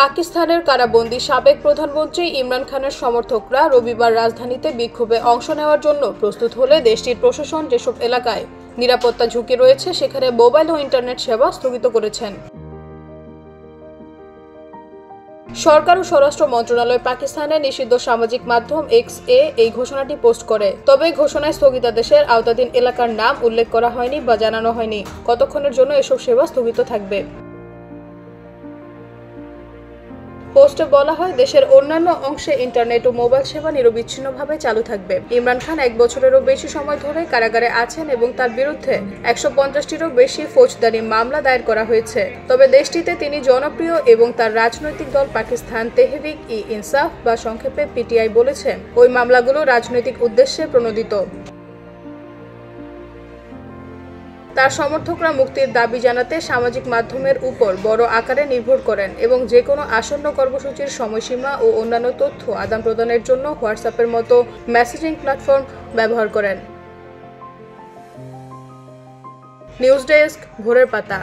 পাকিস্তানের কারাবন্দী সাবেক প্রধানমন্ত্রী ইমরান খানের সমর্থকরা রবিবার রাজধানীতে বিক্ষোভে অংশ নেওয়ার জন্য প্রস্তুত হলে দেশটির প্রশাসন যেসব এলাকায় নিরাপত্তা ঝুঁকি রয়েছে সেখানে মোবাইল ও ইন্টারনেট সেবা স্থগিত করেছেন। সরকার ও স্বরাষ্ট্র মন্ত্রণালয় পাকিস্তানের নিষিদ্ধ সামাজিক মাধ্যম এক্স-এ এই ঘোষণাটি পোস্ট করে। তবে ঘোষণায় স্থগিতাদেশের আওতাধীন এলাকার নাম উল্লেখ করা হয়নি বা জানানো হয়নি কতক্ষণের জন্য এসব সেবা স্থগিত থাকবে। পোস্টে বলা হয়, দেশের অন্যান্য অংশে ইন্টারনেট ও মোবাইল সেবা নিরবিচ্ছিন্নভাবে চালু থাকবে। ইমরান খান 1 বছরেরও বেশি সময় ধরে কারাগারে আছেন এবং তার বিরুদ্ধে 150টিরও বেশি ফৌজদারি মামলা দায়ের করা হয়েছে। তবে দেশটিতে তিনি জনপ্রিয় এবং তার রাজনৈতিক দল পাকিস্তান তেহরিক-ই-ইনসাফ বা সংক্ষেপে পিটিআই বলেছে ওই মামলাগুলো রাজনৈতিক উদ্দেশ্যে প্রণোদিত। তার সমর্থকরা মুক্তির দাবি জানাতে সামাজিক মাধ্যমের উপর বড় আকারে নির্ভর করেন এবং যে কোনো আসন্ন কর্মসূচির সময়সীমা ও অন্যান্য তথ্য আদান প্রদানের জন্য হোয়াটসঅ্যাপের মতো মেসেজিং প্ল্যাটফর্ম ব্যবহার করেন। নিউজ ডেস্ক, ভোরের পাতা।